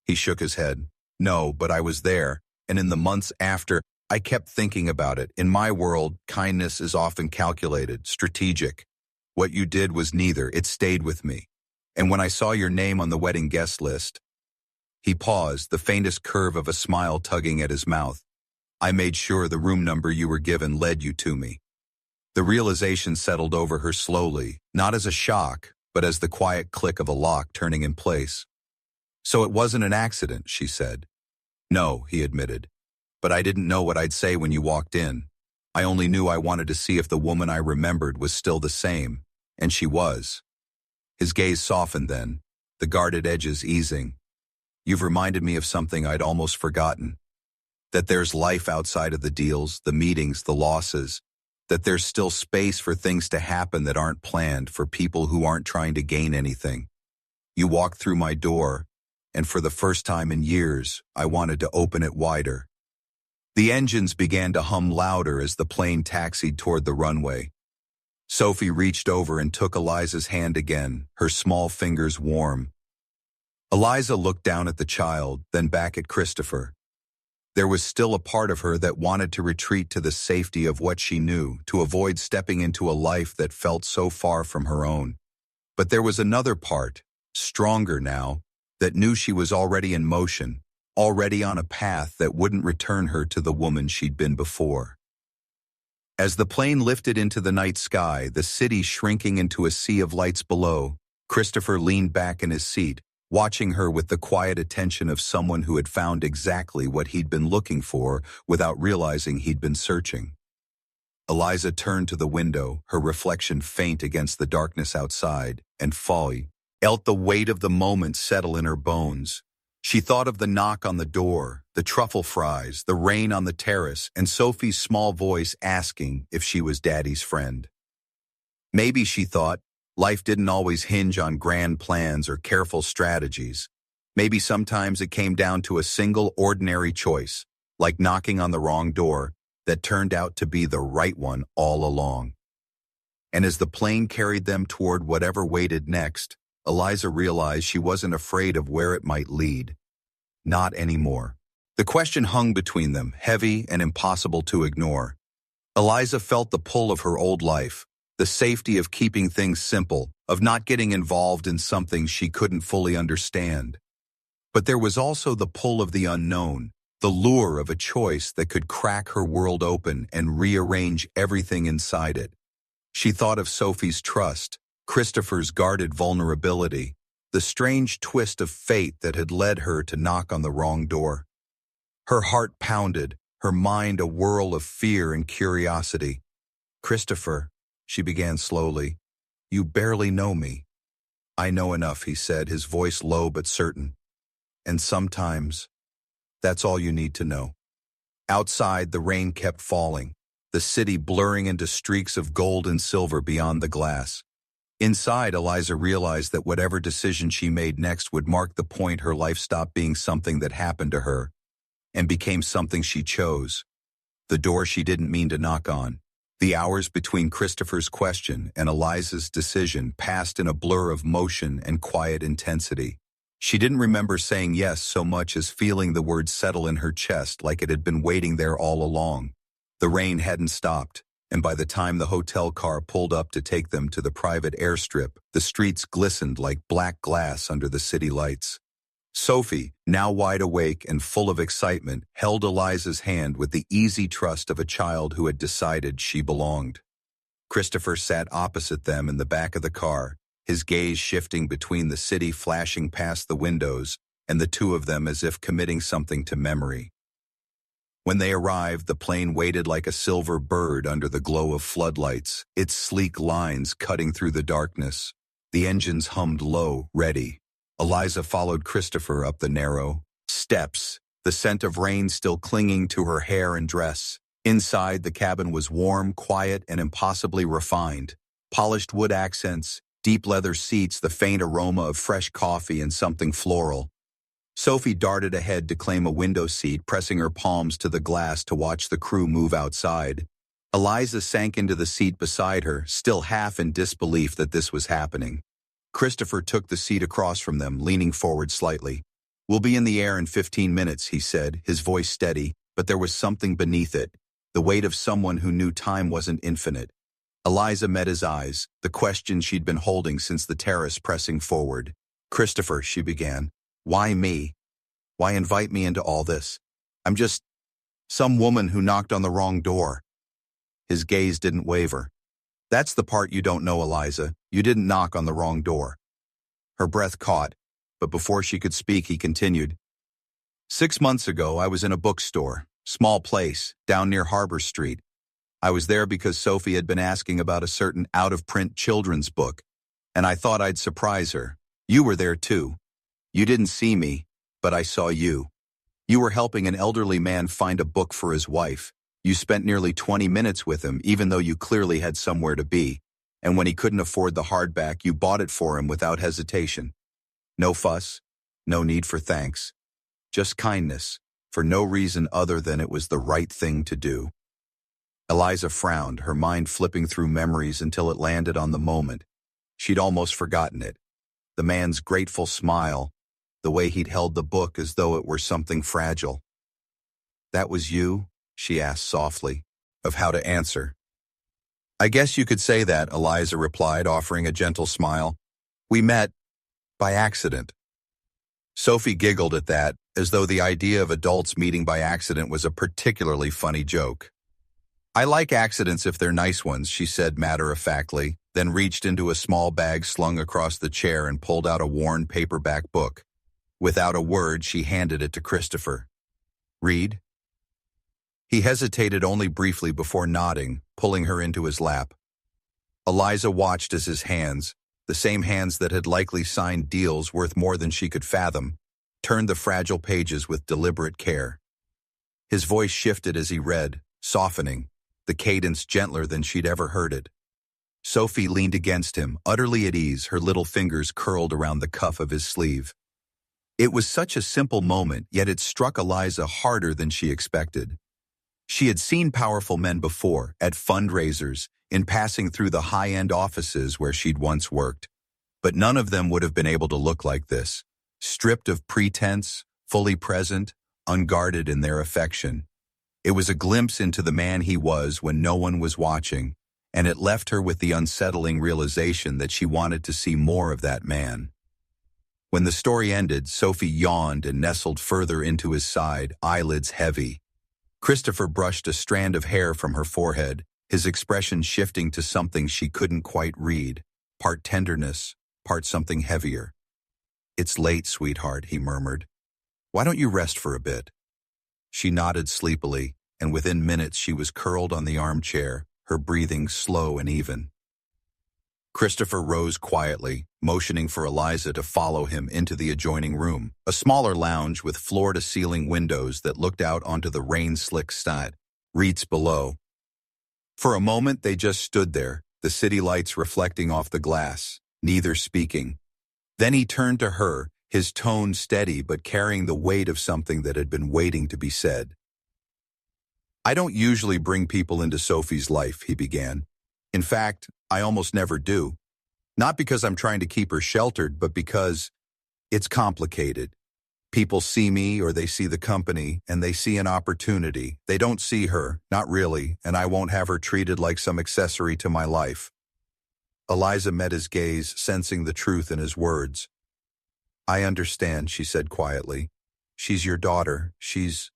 He shook his head. No, but I was there, and in the months after, I kept thinking about it. In my world, kindness is often calculated, strategic. What you did was neither. It stayed with me. And when I saw your name on the wedding guest list, he paused, the faintest curve of a smile tugging at his mouth. I made sure the room number you were given led you to me. The realization settled over her slowly, not as a shock, but as the quiet click of a lock turning in place. So it wasn't an accident, she said. No, he admitted. But I didn't know what I'd say when you walked in. I only knew I wanted to see if the woman I remembered was still the same, and she was. His gaze softened then, the guarded edges easing. You've reminded me of something I'd almost forgotten. That there's life outside of the deals, the meetings, the losses. That there's still space for things to happen that aren't planned, for people who aren't trying to gain anything. You walked through my door, and for the first time in years, I wanted to open it wider. The engines began to hum louder as the plane taxied toward the runway. Sophie reached over and took Eliza's hand again, her small fingers warm. Eliza looked down at the child, then back at Christopher. There was still a part of her that wanted to retreat to the safety of what she knew, to avoid stepping into a life that felt so far from her own. But there was another part, stronger now, that knew she was already in motion, already on a path that wouldn't return her to the woman she'd been before. As the plane lifted into the night sky, the city shrinking into a sea of lights below, Christopher leaned back in his seat, watching her with the quiet attention of someone who had found exactly what he'd been looking for without realizing he'd been searching. Eliza turned to the window, her reflection faint against the darkness outside, and Folly felt the weight of the moment settle in her bones. She thought of the knock on the door, the truffle fries, the rain on the terrace, and Sophie's small voice asking if she was Daddy's friend. Maybe, she thought, life didn't always hinge on grand plans or careful strategies. Maybe sometimes it came down to a single ordinary choice, like knocking on the wrong door, that turned out to be the right one all along. And as the plane carried them toward whatever waited next, Eliza realized she wasn't afraid of where it might lead. Not anymore. The question hung between them, heavy and impossible to ignore. Eliza felt the pull of her old life, the safety of keeping things simple, of not getting involved in something she couldn't fully understand. But there was also the pull of the unknown, the lure of a choice that could crack her world open and rearrange everything inside it. She thought of Sophie's trust, Christopher's guarded vulnerability, the strange twist of fate that had led her to knock on the wrong door. Her heart pounded, her mind a whirl of fear and curiosity. Christopher, she began slowly, you barely know me. I know enough, he said, his voice low but certain. And sometimes, that's all you need to know. Outside, the rain kept falling, the city blurring into streaks of gold and silver beyond the glass. Inside, Eliza realized that whatever decision she made next would mark the point her life stopped being something that happened to her and became something she chose. The door she didn't mean to knock on. The hours between Christopher's question and Eliza's decision passed in a blur of motion and quiet intensity. She didn't remember saying yes so much as feeling the word settle in her chest like it had been waiting there all along. The rain hadn't stopped, and by the time the hotel car pulled up to take them to the private airstrip, the streets glistened like black glass under the city lights. Sophie, now wide awake and full of excitement, held Eliza's hand with the easy trust of a child who had decided she belonged. Christopher sat opposite them in the back of the car, his gaze shifting between the city flashing past the windows and the two of them as if committing something to memory. When they arrived, the plane waited like a silver bird under the glow of floodlights, its sleek lines cutting through the darkness. The engines hummed low, ready. Eliza followed Christopher up the narrow steps, the scent of rain still clinging to her hair and dress. Inside, the cabin was warm, quiet, and impossibly refined. Polished wood accents, deep leather seats, the faint aroma of fresh coffee and something floral. Sophie darted ahead to claim a window seat, pressing her palms to the glass to watch the crew move outside. Eliza sank into the seat beside her, still half in disbelief that this was happening. Christopher took the seat across from them, leaning forward slightly. We'll be in the air in 15 minutes, he said, his voice steady, but there was something beneath it, the weight of someone who knew time wasn't infinite. Eliza met his eyes, the question she'd been holding since the terrace pressing forward. "Christopher," she began, "why me? Why invite me into all this? I'm just some woman who knocked on the wrong door." His gaze didn't waver. "That's the part you don't know, Eliza. You didn't knock on the wrong door." Her breath caught, but before she could speak, he continued. 6 months ago, I was in a bookstore, small place, down near Harbor Street. I was there because Sophie had been asking about a certain out-of-print children's book, and I thought I'd surprise her. You were there too. You didn't see me, but I saw you. You were helping an elderly man find a book for his wife. You spent nearly 20 minutes with him, even though you clearly had somewhere to be. And when he couldn't afford the hardback, you bought it for him without hesitation. No fuss, no need for thanks. Just kindness, for no reason other than it was the right thing to do. Eliza frowned, her mind flipping through memories until it landed on the moment. She'd almost forgotten it. The man's grateful smile, the way he'd held the book as though it were something fragile. "That was you?" she asked softly, of how to answer. "I guess you could say that," Eliza replied, offering a gentle smile. "We met by accident." Sophie giggled at that, as though the idea of adults meeting by accident was a particularly funny joke. "I like accidents if they're nice ones," she said matter-of-factly, then reached into a small bag slung across the chair and pulled out a worn paperback book. Without a word, she handed it to Christopher. "Read?" He hesitated only briefly before nodding, pulling her into his lap. Eliza watched as his hands, the same hands that had likely signed deals worth more than she could fathom, turned the fragile pages with deliberate care. His voice shifted as he read, softening, the cadence gentler than she'd ever heard it. Sophie leaned against him, utterly at ease, her little fingers curled around the cuff of his sleeve. It was such a simple moment, yet it struck Eliza harder than she expected. She had seen powerful men before, at fundraisers, in passing through the high-end offices where she'd once worked. But none of them would have been able to look like this, stripped of pretense, fully present, unguarded in their affection. It was a glimpse into the man he was when no one was watching, and it left her with the unsettling realization that she wanted to see more of that man. When the story ended, Sophie yawned and nestled further into his side, eyelids heavy. Christopher brushed a strand of hair from her forehead, his expression shifting to something she couldn't quite read, part tenderness, part something heavier. "It's late, sweetheart," he murmured. "Why don't you rest for a bit?" She nodded sleepily, and within minutes she was curled on the armchair, her breathing slow and even. Christopher rose quietly, motioning for Eliza to follow him into the adjoining room, a smaller lounge with floor-to-ceiling windows that looked out onto the rain-slick streets below. For a moment they just stood there, the city lights reflecting off the glass, neither speaking. Then he turned to her, his tone steady but carrying the weight of something that had been waiting to be said. "I don't usually bring people into Sophie's life," he began. "In fact, I almost never do. Not because I'm trying to keep her sheltered, but because it's complicated. People see me or they see the company, and they see an opportunity. They don't see her, not really, and I won't have her treated like some accessory to my life." Eliza met his gaze, sensing the truth in his words. "I understand," she said quietly. "She's your daughter. She's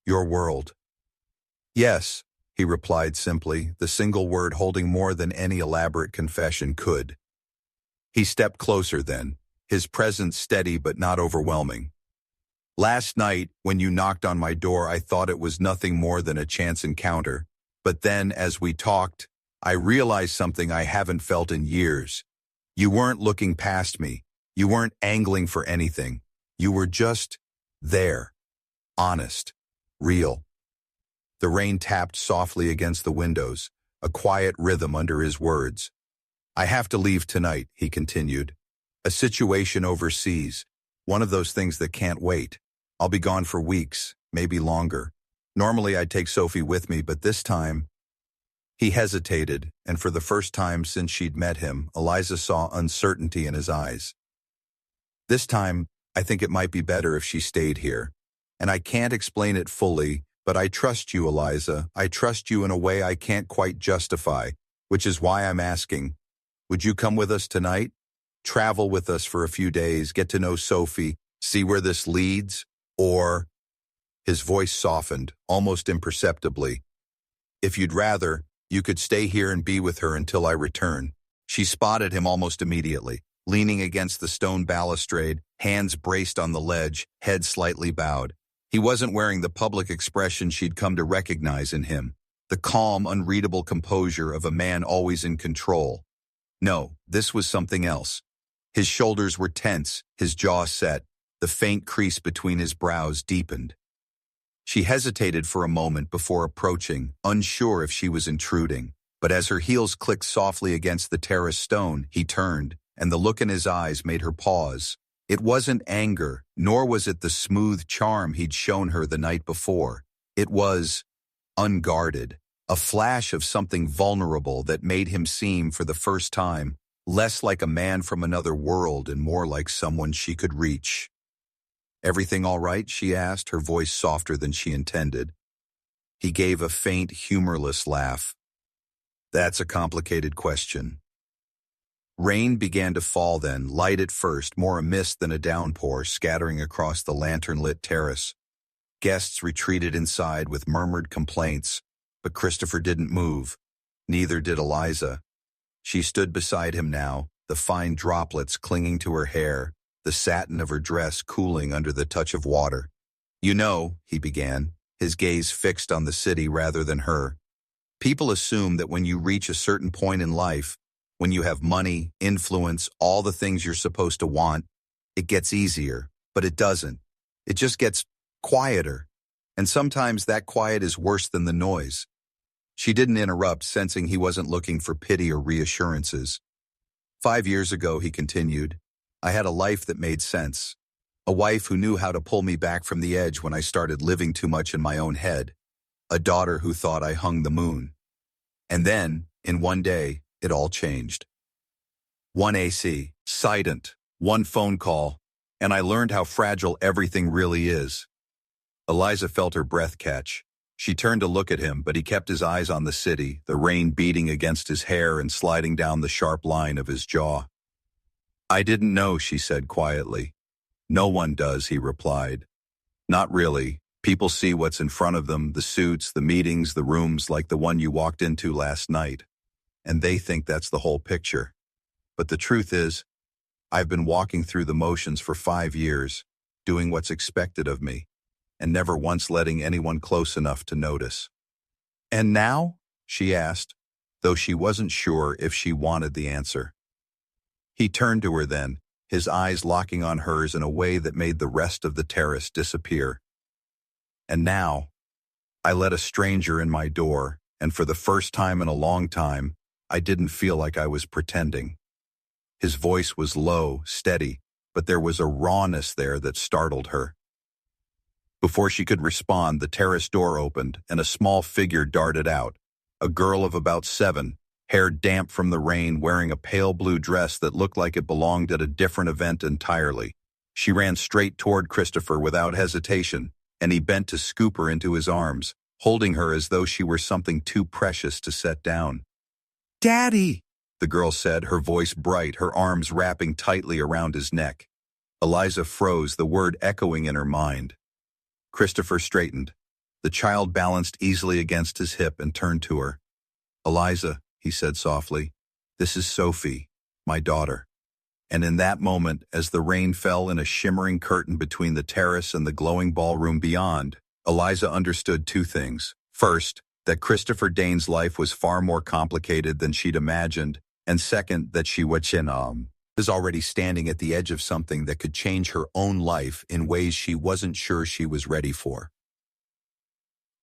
your world." "Yes," he replied simply, the single word holding more than any elaborate confession could. He stepped closer then, his presence steady but not overwhelming. "Last night, when you knocked on my door, I thought it was nothing more than a chance encounter. But then, as we talked, I realized something I haven't felt in years. You weren't looking past me. You weren't angling for anything. You were just there. Honest. Real." The rain tapped softly against the windows, a quiet rhythm under his words. "I have to leave tonight," he continued. "A situation overseas. One of those things that can't wait. I'll be gone for weeks, maybe longer. Normally I'd take Sophie with me, but this time—" He hesitated, and for the first time since she'd met him, Eliza saw uncertainty in his eyes. "This time, I think it might be better if she stayed here. And I can't explain it fully, but I trust you, Eliza. I trust you in a way I can't quite justify, which is why I'm asking. Would you come with us tonight? Travel with us for a few days, get to know Sophie, see where this leads? Or, his voice softened, almost imperceptibly. If you'd rather, you could stay here and be with her until I return. She spotted him almost immediately, leaning against the stone balustrade, hands braced on the ledge, head slightly bowed. He wasn't wearing the public expression she'd come to recognize in him, the calm, unreadable composure of a man always in control. No, this was something else. His shoulders were tense, his jaw set, the faint crease between his brows deepened. She hesitated for a moment before approaching, unsure if she was intruding. But as her heels clicked softly against the terrace stone, he turned, and the look in his eyes made her pause. It wasn't anger, nor was it the smooth charm he'd shown her the night before. It was unguarded, a flash of something vulnerable that made him seem, for the first time, less like a man from another world and more like someone she could reach. "Everything all right?" she asked, her voice softer than she intended. He gave a faint, humorless laugh. "That's a complicated question." Rain began to fall then, light at first, more a mist than a downpour, scattering across the lantern-lit terrace. Guests retreated inside with murmured complaints, but Christopher didn't move. Neither did Eliza. She stood beside him now, the fine droplets clinging to her hair, the satin of her dress cooling under the touch of water. "You know," he began, his gaze fixed on the city rather than her. "People assume that when you reach a certain point in life, when you have money, influence, all the things you're supposed to want, it gets easier, but it doesn't. It just gets quieter. And sometimes that quiet is worse than the noise." She didn't interrupt, sensing he wasn't looking for pity or reassurances. "5 years ago," he continued, "I had a life that made sense. A wife who knew how to pull me back from the edge when I started living too much in my own head. A daughter who thought I hung the moon. And then, in one day, it all changed. One AC, silent, one phone call, and I learned how fragile everything really is." Eliza felt her breath catch. She turned to look at him, but he kept his eyes on the city, the rain beating against his hair and sliding down the sharp line of his jaw. "I didn't know," she said quietly. "No one does," he replied. "Not really. People see what's in front of them, the suits, the meetings, the rooms like the one you walked into last night. And they think that's the whole picture. But the truth is, I've been walking through the motions for 5 years, doing what's expected of me, and never once letting anyone close enough to notice." "And now?" she asked, though she wasn't sure if she wanted the answer. He turned to her then, his eyes locking on hers in a way that made the rest of the terrace disappear. "And now, I let a stranger in my door, and for the first time in a long time, I didn't feel like I was pretending." His voice was low, steady, but there was a rawness there that startled her. Before she could respond, the terrace door opened, and a small figure darted out, a girl of about 7, hair damp from the rain, wearing a pale blue dress that looked like it belonged at a different event entirely. She ran straight toward Christopher without hesitation, and he bent to scoop her into his arms, holding her as though she were something too precious to set down. "Daddy!" the girl said, her voice bright, her arms wrapping tightly around his neck. Eliza froze, the word echoing in her mind. Christopher straightened. The child balanced easily against his hip and turned to her. "Eliza," he said softly, "this is Sophie, my daughter." And in that moment, as the rain fell in a shimmering curtain between the terrace and the glowing ballroom beyond, Eliza understood 2 things. First, that Christopher Dane's life was far more complicated than she'd imagined, and second, that she was already standing at the edge of something that could change her own life in ways she wasn't sure she was ready for.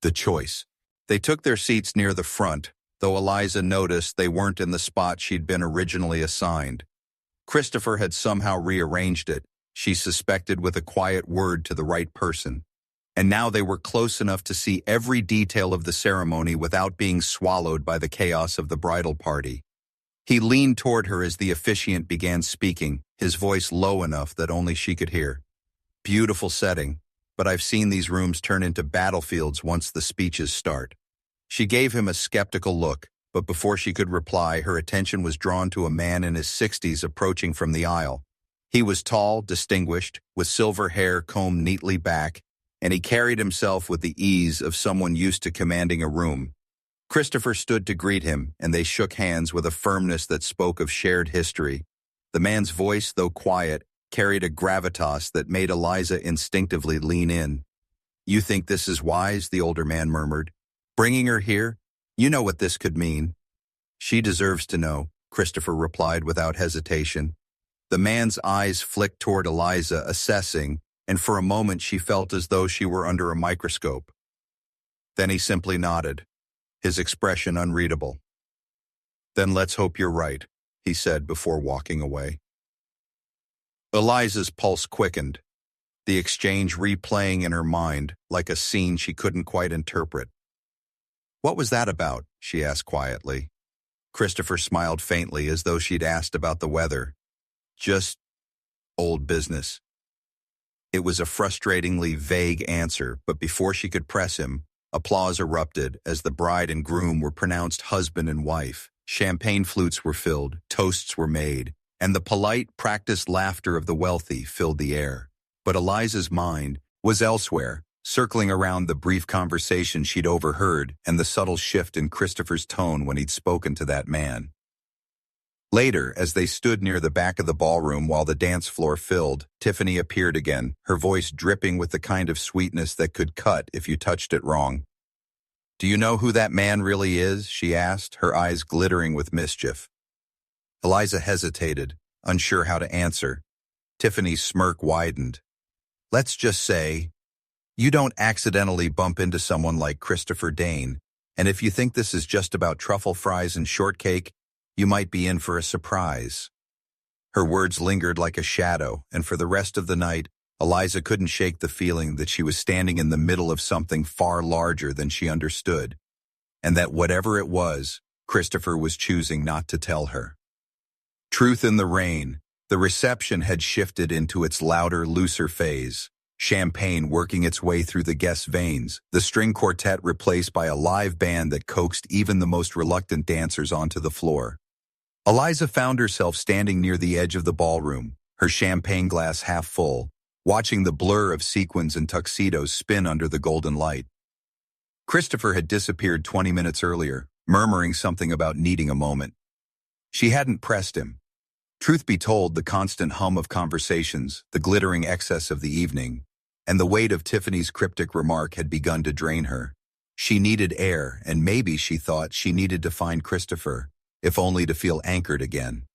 The choice. They took their seats near the front, though Eliza noticed they weren't in the spot she'd been originally assigned. Christopher had somehow rearranged it, she suspected, with a quiet word to the right person. And now they were close enough to see every detail of the ceremony without being swallowed by the chaos of the bridal party. He leaned toward her as the officiant began speaking, his voice low enough that only she could hear. Beautiful setting, but I've seen these rooms turn into battlefields once the speeches start. She gave him a skeptical look, but before she could reply, her attention was drawn to a man in his 60s approaching from the aisle. He was tall, distinguished, with silver hair combed neatly back, and he carried himself with the ease of someone used to commanding a room. Christopher stood to greet him, and they shook hands with a firmness that spoke of shared history. The man's voice, though quiet, carried a gravitas that made Eliza instinctively lean in. "You think this is wise?" the older man murmured. "Bringing her here? You know what this could mean." "She deserves to know," Christopher replied without hesitation. The man's eyes flicked toward Eliza, assessing, and for a moment she felt as though she were under a microscope. Then he simply nodded, his expression unreadable. "Then let's hope you're right," he said before walking away. Eliza's pulse quickened, the exchange replaying in her mind like a scene she couldn't quite interpret. "What was that about?" she asked quietly. Christopher smiled faintly as though she'd asked about the weather. "Just old business." It was a frustratingly vague answer, but before she could press him, applause erupted as the bride and groom were pronounced husband and wife. Champagne flutes were filled, toasts were made, and the polite, practiced laughter of the wealthy filled the air. But Eliza's mind was elsewhere, circling around the brief conversation she'd overheard and the subtle shift in Christopher's tone when he'd spoken to that man. Later, as they stood near the back of the ballroom while the dance floor filled, Tiffany appeared again, her voice dripping with the kind of sweetness that could cut if you touched it wrong. "Do you know who that man really is?" she asked, her eyes glittering with mischief. Eliza hesitated, unsure how to answer. Tiffany's smirk widened. "Let's just say, you don't accidentally bump into someone like Christopher Dane, and if you think this is just about truffle fries and shortcake, you might be in for a surprise." Her words lingered like a shadow, and for the rest of the night, Eliza couldn't shake the feeling that she was standing in the middle of something far larger than she understood, and that whatever it was, Christopher was choosing not to tell her. Truth in the rain, the reception had shifted into its louder, looser phase, champagne working its way through the guests' veins, the string quartet replaced by a live band that coaxed even the most reluctant dancers onto the floor. Eliza found herself standing near the edge of the ballroom, her champagne glass half full, watching the blur of sequins and tuxedos spin under the golden light. Christopher had disappeared 20 minutes earlier, murmuring something about needing a moment. She hadn't pressed him. Truth be told, the constant hum of conversations, the glittering excess of the evening, and the weight of Tiffany's cryptic remark had begun to drain her. She needed air, and maybe she thought she needed to find Christopher, if only to feel anchored again.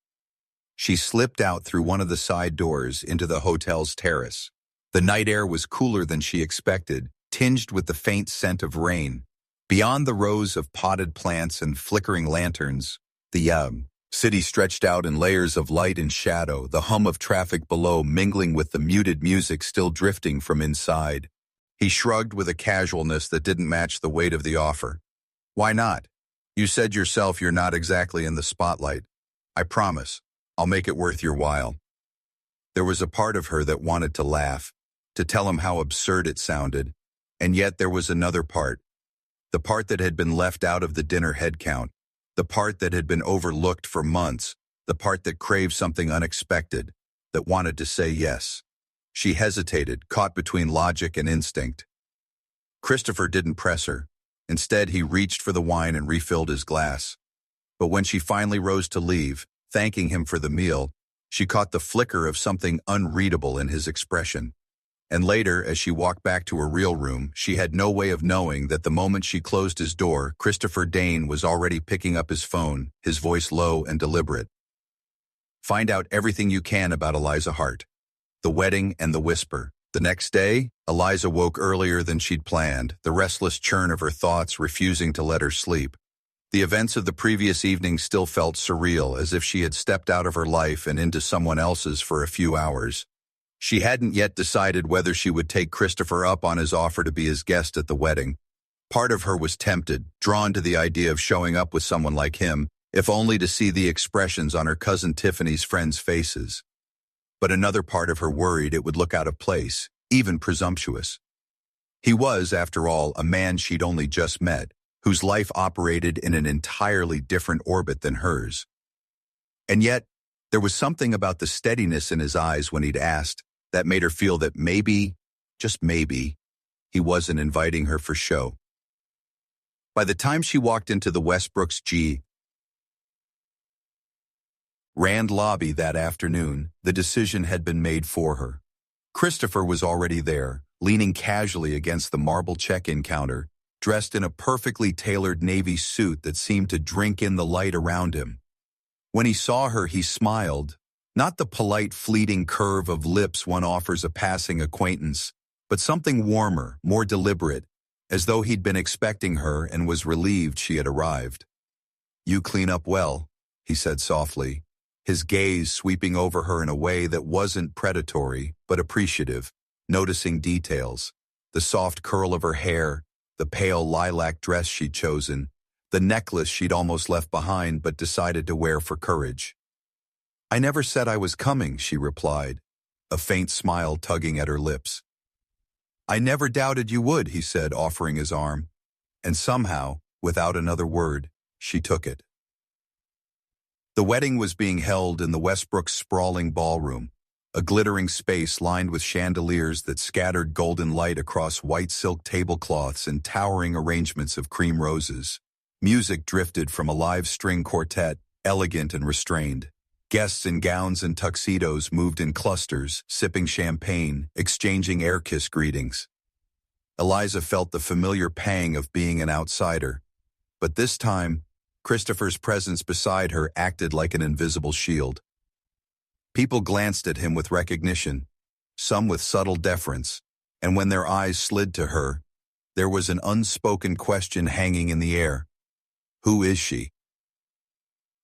She slipped out through one of the side doors into the hotel's terrace. The night air was cooler than she expected, tinged with the faint scent of rain. Beyond the rows of potted plants and flickering lanterns, the city stretched out in layers of light and shadow, the hum of traffic below mingling with the muted music still drifting from inside. He shrugged with a casualness that didn't match the weight of the offer. "Why not? You said yourself you're not exactly in the spotlight. I promise, I'll make it worth your while." There was a part of her that wanted to laugh, to tell him how absurd it sounded, and yet there was another part, the part that had been left out of the dinner head count, the part that had been overlooked for months, the part that craved something unexpected, that wanted to say yes. She hesitated, caught between logic and instinct. Christopher didn't press her. Instead, he reached for the wine and refilled his glass. But when she finally rose to leave, thanking him for the meal, she caught the flicker of something unreadable in his expression. And later, as she walked back to her real room, she had no way of knowing that the moment she closed his door, Christopher Dane was already picking up his phone, his voice low and deliberate. Find out everything you can about Eliza Hart. The wedding and the whisper. The next day, Eliza woke earlier than she'd planned, the restless churn of her thoughts refusing to let her sleep. The events of the previous evening still felt surreal, as if she had stepped out of her life and into someone else's for a few hours. She hadn't yet decided whether she would take Christopher up on his offer to be his guest at the wedding. Part of her was tempted, drawn to the idea of showing up with someone like him, if only to see the expressions on her cousin Tiffany's friends' faces. But another part of her worried it would look out of place, even presumptuous. He was, after all, a man she'd only just met, whose life operated in an entirely different orbit than hers. And yet, there was something about the steadiness in his eyes when he'd asked that made her feel that maybe, just maybe, he wasn't inviting her for show. By the time she walked into the Westbrook's G. Rand lobby that afternoon, the decision had been made for her. Christopher was already there, leaning casually against the marble check-in counter, dressed in a perfectly tailored navy suit that seemed to drink in the light around him. When he saw her, he smiled, not the polite, fleeting curve of lips one offers a passing acquaintance, but something warmer, more deliberate, as though he'd been expecting her and was relieved she had arrived. "You clean up well," he said softly, his gaze sweeping over her in a way that wasn't predatory, but appreciative, noticing details, the soft curl of her hair, the pale lilac dress she'd chosen, the necklace she'd almost left behind but decided to wear for courage. "I never said I was coming," she replied, a faint smile tugging at her lips. "I never doubted you would," he said, offering his arm, and somehow, without another word, she took it. The wedding was being held in the Westbrook's sprawling ballroom, a glittering space lined with chandeliers that scattered golden light across white silk tablecloths and towering arrangements of cream roses. Music drifted from a live string quartet, elegant and restrained. Guests in gowns and tuxedos moved in clusters, sipping champagne, exchanging air-kiss greetings. Eliza felt the familiar pang of being an outsider, but this time, Christopher's presence beside her acted like an invisible shield. People glanced at him with recognition, some with subtle deference, and when their eyes slid to her, there was an unspoken question hanging in the air. Who is she?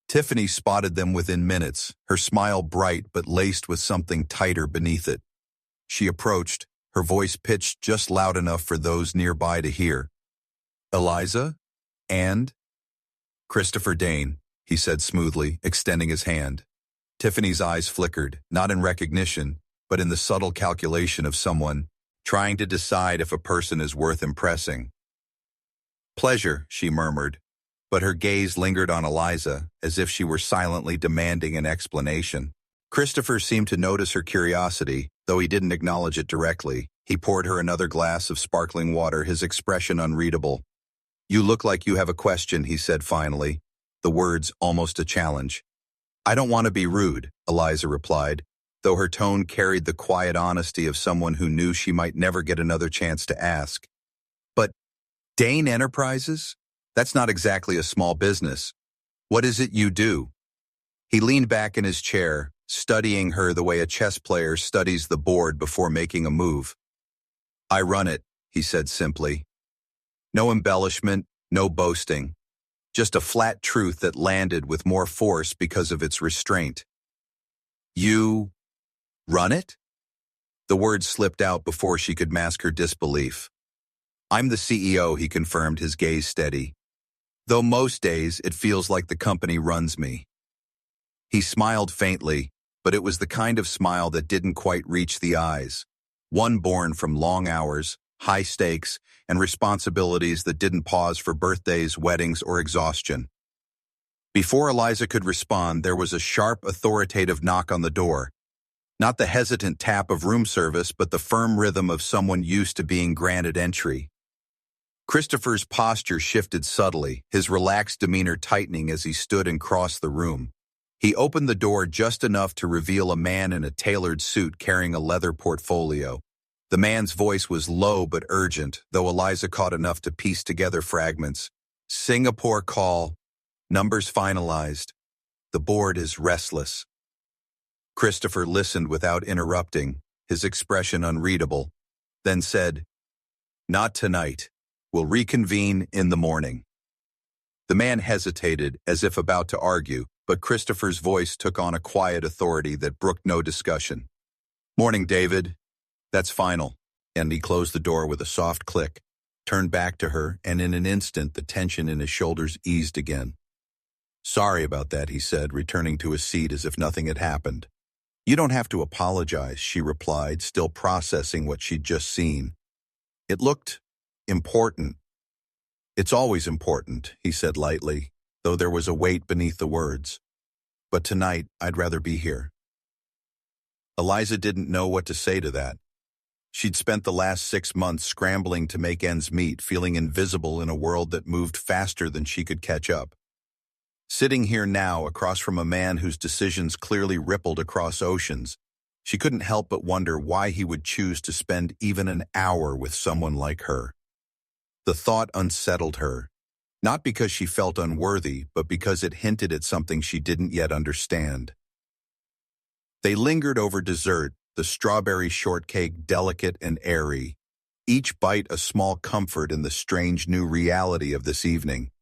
Tiffany spotted them within minutes, her smile bright but laced with something tighter beneath it. She approached, her voice pitched just loud enough for those nearby to hear. "Eliza? And?" "Christopher Dane," he said smoothly, extending his hand. Tiffany's eyes flickered, not in recognition, but in the subtle calculation of someone trying to decide if a person is worth impressing. "Pleasure," she murmured, but her gaze lingered on Eliza, as if she were silently demanding an explanation. Christopher seemed to notice her curiosity, though he didn't acknowledge it directly. He poured her another glass of sparkling water, his expression unreadable. "You look like you have a question," he said finally, the words almost a challenge. "I don't want to be rude," Eliza replied, though her tone carried the quiet honesty of someone who knew she might never get another chance to ask. "But Dane Enterprises? That's not exactly a small business. What is it you do?" He leaned back in his chair, studying her the way a chess player studies the board before making a move. "I run it," he said simply. No embellishment, no boasting. Just a flat truth that landed with more force because of its restraint. "You run it?" The words slipped out before she could mask her disbelief. "I'm the CEO," he confirmed, his gaze steady. "Though most days it feels like the company runs me." He smiled faintly, but it was the kind of smile that didn't quite reach the eyes. One born from long hours, high stakes, and responsibilities that didn't pause for birthdays, weddings, or exhaustion. Before Eliza could respond, there was a sharp, authoritative knock on the door. Not the hesitant tap of room service, but the firm rhythm of someone used to being granted entry. Christopher's posture shifted subtly, his relaxed demeanor tightening as he stood and crossed the room. He opened the door just enough to reveal a man in a tailored suit carrying a leather portfolio. The man's voice was low but urgent, though Eliza caught enough to piece together fragments. "Singapore call. Numbers finalized. The board is restless." Christopher listened without interrupting, his expression unreadable, then said, "Not tonight. We'll reconvene in the morning." The man hesitated, as if about to argue, but Christopher's voice took on a quiet authority that brooked no discussion. "Morning, David. That's final." And he closed the door with a soft click, turned back to her, and in an instant the tension in his shoulders eased again. "Sorry about that," he said, returning to his seat as if nothing had happened. You don't have to apologize, she replied, still processing what she'd just seen. It looked important. It's always important, he said lightly, though there was a weight beneath the words. But tonight, I'd rather be here. Eliza didn't know what to say to that. She'd spent the last 6 months scrambling to make ends meet, feeling invisible in a world that moved faster than she could catch up. Sitting here now, across from a man whose decisions clearly rippled across oceans, she couldn't help but wonder why he would choose to spend even an hour with someone like her. The thought unsettled her, not because she felt unworthy, but because it hinted at something she didn't yet understand. They lingered over dessert, the strawberry shortcake delicate and airy, each bite a small comfort in the strange new reality of this evening.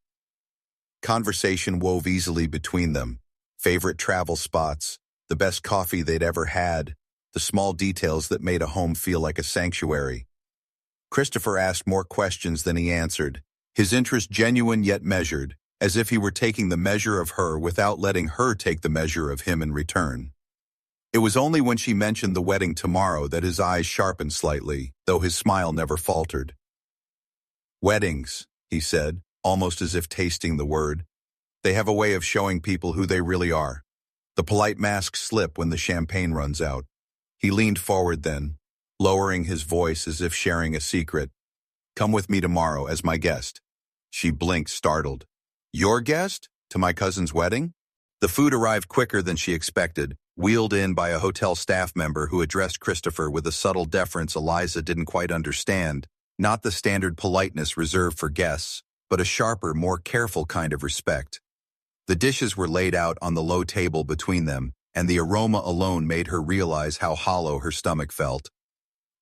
Conversation wove easily between them, favorite travel spots, the best coffee they'd ever had, the small details that made a home feel like a sanctuary. Christopher asked more questions than he answered, his interest genuine yet measured, as if he were taking the measure of her without letting her take the measure of him in return. It was only when she mentioned the wedding tomorrow that his eyes sharpened slightly, though his smile never faltered. Weddings, he said, almost as if tasting the word. They have a way of showing people who they really are. The polite masks slip when the champagne runs out. He leaned forward then, lowering his voice as if sharing a secret. Come with me tomorrow as my guest. She blinked, startled. Your guest? To my cousin's wedding? The food arrived quicker than she expected, wheeled in by a hotel staff member who addressed Christopher with a subtle deference Eliza didn't quite understand, not the standard politeness reserved for guests, but a sharper, more careful kind of respect. The dishes were laid out on the low table between them, and the aroma alone made her realize how hollow her stomach felt.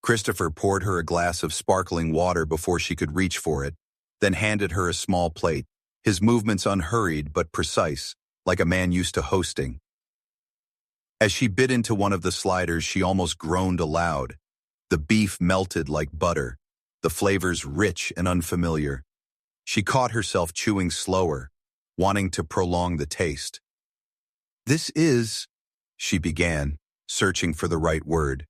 Christopher poured her a glass of sparkling water before she could reach for it, then handed her a small plate, his movements unhurried but precise, like a man used to hosting. As she bit into one of the sliders, she almost groaned aloud. The beef melted like butter, the flavors rich and unfamiliar. She caught herself chewing slower, wanting to prolong the taste. This is, she began, searching for the right word.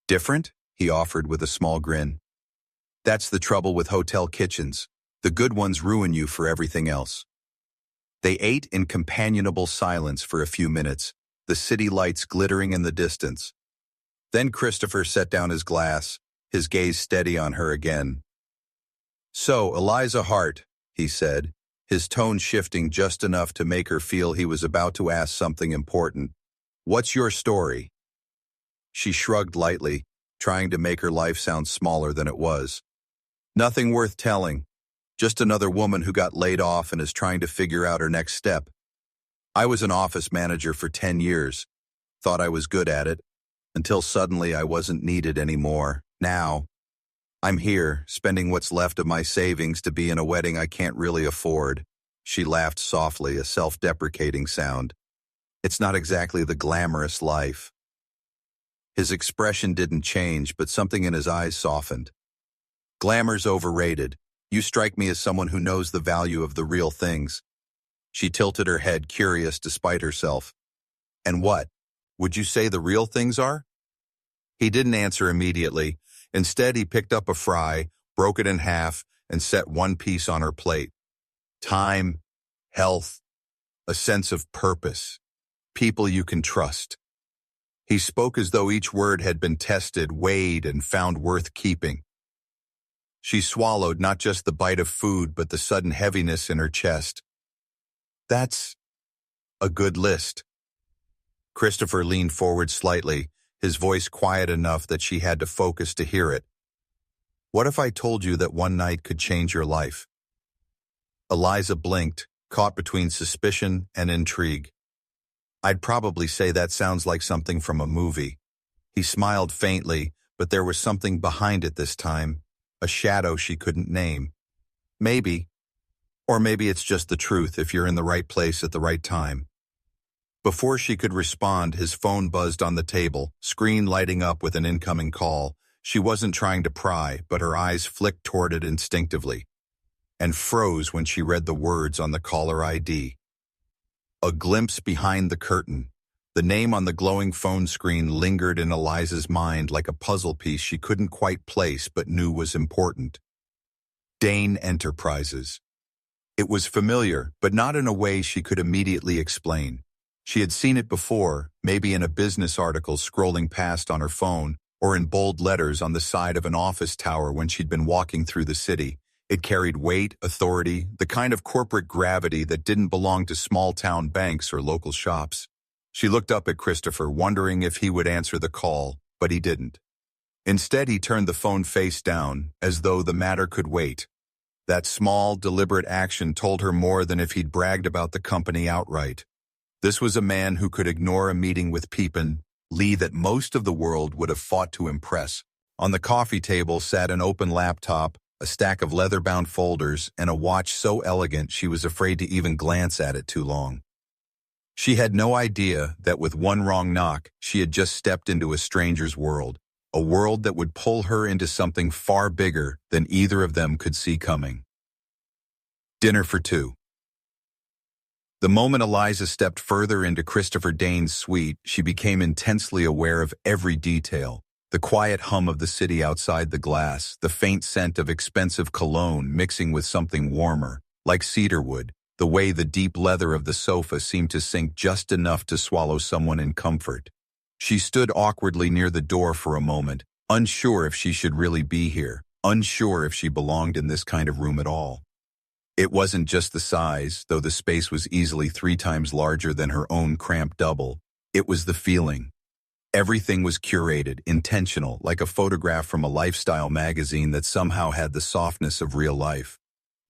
Different? He offered with a small grin. That's the trouble with hotel kitchens. The good ones ruin you for everything else. They ate in companionable silence for a few minutes, the city lights glittering in the distance. Then Christopher set down his glass, his gaze steady on her again. So, Eliza Hart, he said, his tone shifting just enough to make her feel he was about to ask something important. What's your story? She shrugged lightly, trying to make her life sound smaller than it was. Nothing worth telling. Just another woman who got laid off and is trying to figure out her next step. I was an office manager for 10 years. Thought I was good at it, until suddenly I wasn't needed anymore. Now, I'm here, spending what's left of my savings to be in a wedding I can't really afford. She laughed softly, a self-deprecating sound. It's not exactly the glamorous life. His expression didn't change, but something in his eyes softened. Glamour's overrated. You strike me as someone who knows the value of the real things. She tilted her head, curious despite herself. And what? Would you say the real things are? He didn't answer immediately. Instead, he picked up a fry, broke it in half, and set one piece on her plate. Time, health, a sense of purpose, people you can trust. He spoke as though each word had been tested, weighed, and found worth keeping. She swallowed not just the bite of food, but the sudden heaviness in her chest. That's a good list. Christopher leaned forward slightly, his voice quiet enough that she had to focus to hear it. What if I told you that one night could change your life? Eliza blinked, caught between suspicion and intrigue. I'd probably say that sounds like something from a movie. He smiled faintly, but there was something behind it this time, a shadow she couldn't name. Maybe. Or maybe it's just the truth if you're in the right place at the right time. Before she could respond, his phone buzzed on the table, screen lighting up with an incoming call. She wasn't trying to pry, but her eyes flicked toward it instinctively, and froze when she read the words on the caller ID. A glimpse behind the curtain, The name on the glowing phone screen lingered in Eliza's mind like a puzzle piece she couldn't quite place but knew was important. Dane Enterprises. It was familiar, but not in a way she could immediately explain. She had seen it before, maybe in a business article scrolling past on her phone, or in bold letters on the side of an office tower when she'd been walking through the city. It carried weight, authority, the kind of corporate gravity that didn't belong to small-town banks or local shops. She looked up at Christopher, wondering if he would answer the call, but he didn't. Instead, he turned the phone face down, as though the matter could wait. That small, deliberate action told her more than if he'd bragged about the company outright. This was a man who could ignore a meeting with Lee that most of the world would have fought to impress. On the coffee table sat an open laptop, a stack of leather-bound folders, and a watch so elegant she was afraid to even glance at it too long. She had no idea that with one wrong knock, she had just stepped into a stranger's world, a world that would pull her into something far bigger than either of them could see coming. Dinner for two. The moment Eliza stepped further into Christopher Dane's suite, she became intensely aware of every detail. The quiet hum of the city outside the glass, the faint scent of expensive cologne mixing with something warmer, like cedarwood, the way the deep leather of the sofa seemed to sink just enough to swallow someone in comfort. She stood awkwardly near the door for a moment, unsure if she should really be here, unsure if she belonged in this kind of room at all. It wasn't just the size, though the space was easily 3 times larger than her own cramped double. It was the feeling. Everything was curated, intentional, like a photograph from a lifestyle magazine that somehow had the softness of real life.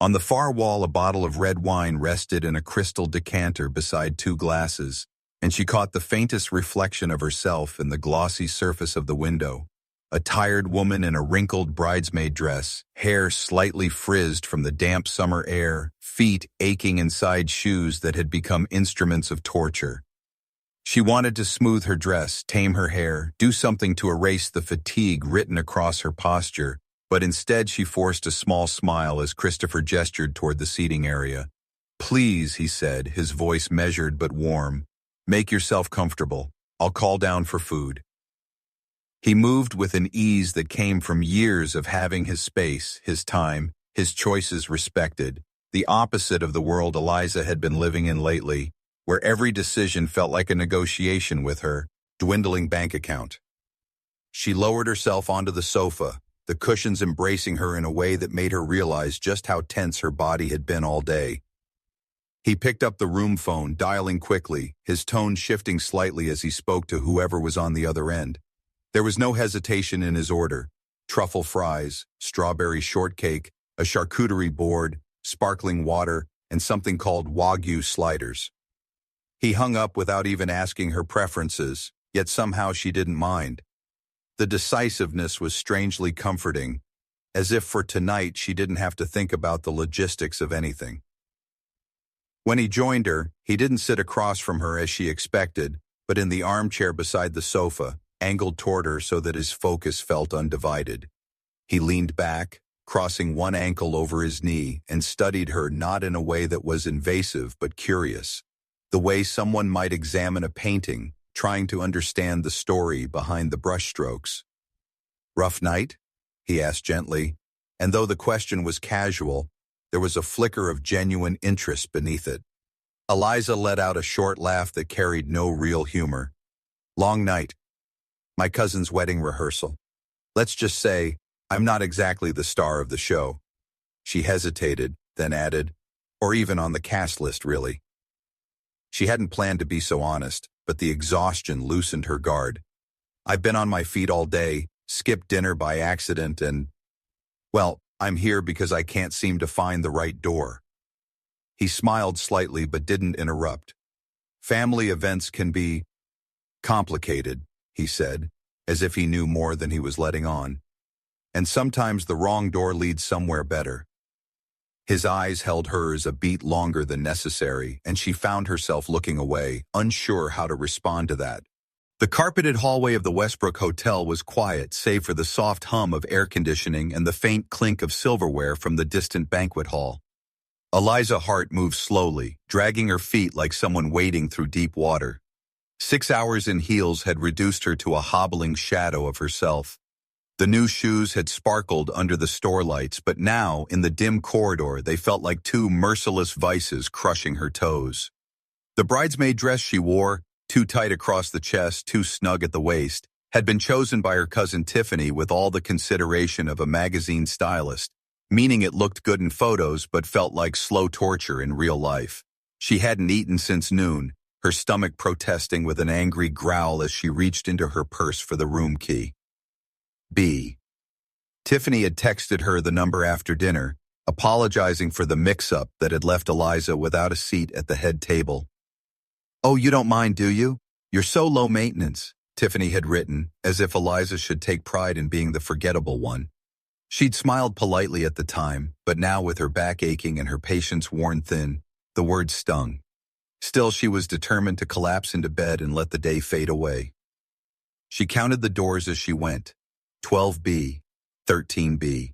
On the far wall, a bottle of red wine rested in a crystal decanter beside 2 glasses, and she caught the faintest reflection of herself in the glossy surface of the window. A tired woman in a wrinkled bridesmaid dress, hair slightly frizzed from the damp summer air, feet aching inside shoes that had become instruments of torture. She wanted to smooth her dress, tame her hair, do something to erase the fatigue written across her posture, but instead she forced a small smile as Christopher gestured toward the seating area. "Please," he said, his voice measured but warm, "make yourself comfortable. I'll call down for food." He moved with an ease that came from years of having his space, his time, his choices respected, the opposite of the world Eliza had been living in lately, where every decision felt like a negotiation with her dwindling bank account. She lowered herself onto the sofa, the cushions embracing her in a way that made her realize just how tense her body had been all day. He picked up the room phone, dialing quickly, his tone shifting slightly as he spoke to whoever was on the other end. There was no hesitation in his order: truffle fries, strawberry shortcake, a charcuterie board, sparkling water, and something called Wagyu sliders. He hung up without even asking her preferences, yet somehow she didn't mind. The decisiveness was strangely comforting, as if for tonight she didn't have to think about the logistics of anything. When he joined her, he didn't sit across from her as she expected, but in the armchair beside the sofa, angled toward her so that his focus felt undivided. He leaned back, crossing one ankle over his knee, and studied her not in a way that was invasive but curious, the way someone might examine a painting, trying to understand the story behind the brushstrokes. "Rough night?" he asked gently, and though the question was casual, there was a flicker of genuine interest beneath it. Eliza let out a short laugh that carried no real humor. "Long night. My cousin's wedding rehearsal. Let's just say, I'm not exactly the star of the show." She hesitated, then added, "Or even on the cast list, really." She hadn't planned to be so honest, but the exhaustion loosened her guard. "I've been on my feet all day, skipped dinner by accident, and, well, I'm here because I can't seem to find the right door." He smiled slightly but didn't interrupt. "Family events can be complicated," he said, as if he knew more than he was letting on. "And sometimes the wrong door leads somewhere better." His eyes held hers a beat longer than necessary, and she found herself looking away, unsure how to respond to that. The carpeted hallway of the Westbrook Hotel was quiet, save for the soft hum of air conditioning and the faint clink of silverware from the distant banquet hall. Eliza Hart moved slowly, dragging her feet like someone wading through deep water. 6 hours in heels had reduced her to a hobbling shadow of herself. The new shoes had sparkled under the store lights, but now, in the dim corridor, they felt like two merciless vices crushing her toes. The bridesmaid dress she wore, too tight across the chest, too snug at the waist, had been chosen by her cousin Tiffany with all the consideration of a magazine stylist, meaning it looked good in photos but felt like slow torture in real life. She hadn't eaten since noon, her stomach protesting with an angry growl as she reached into her purse for the room key. B. Tiffany had texted her the number after dinner, apologizing for the mix-up that had left Eliza without a seat at the head table. "Oh, you don't mind, do you? You're so low maintenance," Tiffany had written, as if Eliza should take pride in being the forgettable one. She'd smiled politely at the time, but now with her back aching and her patience worn thin, the words stung. Still, she was determined to collapse into bed and let the day fade away. She counted the doors as she went. 12B, 13B,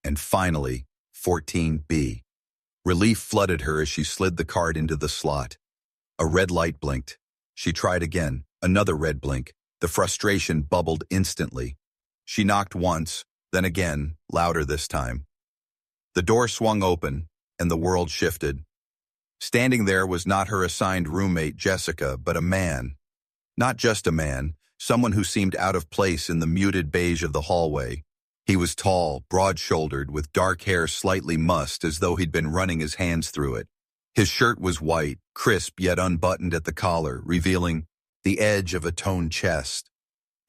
and finally, 14B. Relief flooded her as she slid the card into the slot. A red light blinked. She tried again, another red blink. The frustration bubbled instantly. She knocked once, then again, louder this time. The door swung open, and the world shifted. Standing there was not her assigned roommate, Jessica, but a man. Not just a man. Someone who seemed out of place in the muted beige of the hallway. He was tall, broad-shouldered, with dark hair slightly mussed as though he'd been running his hands through it. His shirt was white, crisp yet unbuttoned at the collar, revealing the edge of a toned chest.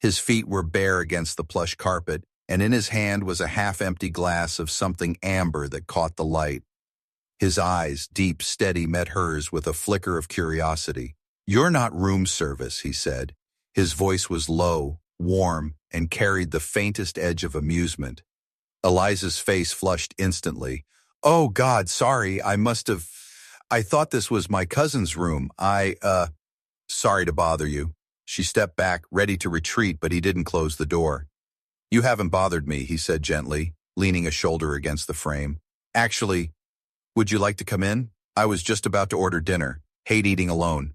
His feet were bare against the plush carpet, and in his hand was a half-empty glass of something amber that caught the light. His eyes, deep, steady, met hers with a flicker of curiosity. "You're not room service," he said. His voice was low, warm, and carried the faintest edge of amusement. Eliza's face flushed instantly. "Oh, God, sorry, I thought this was my cousin's room. Sorry to bother you." She stepped back, ready to retreat, but he didn't close the door. "You haven't bothered me," he said gently, leaning a shoulder against the frame. "Actually, would you like to come in? I was just about to order dinner. Hate eating alone."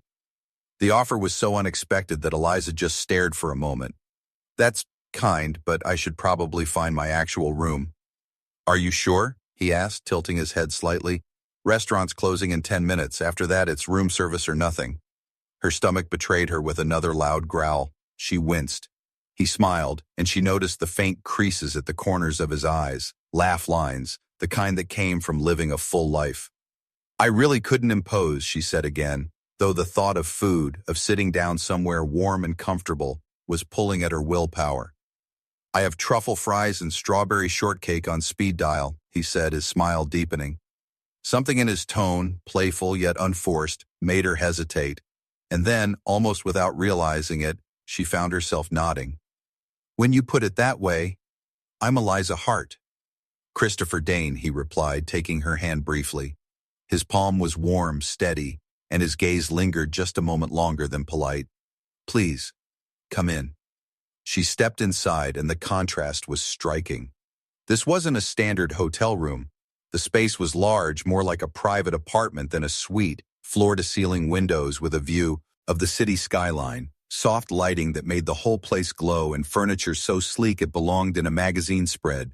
The offer was so unexpected that Eliza just stared for a moment. "That's kind, but I should probably find my actual room." "Are you sure?" he asked, tilting his head slightly. "Restaurant's closing in 10 minutes. After that, it's room service or nothing." Her stomach betrayed her with another loud growl. She winced. He smiled, and she noticed the faint creases at the corners of his eyes, laugh lines, the kind that came from living a full life. "I really couldn't impose," she said again, though the thought of food, of sitting down somewhere warm and comfortable, was pulling at her willpower. "I have truffle fries and strawberry shortcake on speed dial," he said, his smile deepening. Something in his tone, playful yet unforced, made her hesitate, and then, almost without realizing it, she found herself nodding. "When you put it that way, I'm Eliza Hart." "Christopher Dane," he replied, taking her hand briefly. His palm was warm, steady, and his gaze lingered just a moment longer than polite. "Please, come in." She stepped inside, and the contrast was striking. This wasn't a standard hotel room. The space was large, more like a private apartment than a suite, floor-to-ceiling windows with a view of the city skyline, soft lighting that made the whole place glow, and furniture so sleek it belonged in a magazine spread,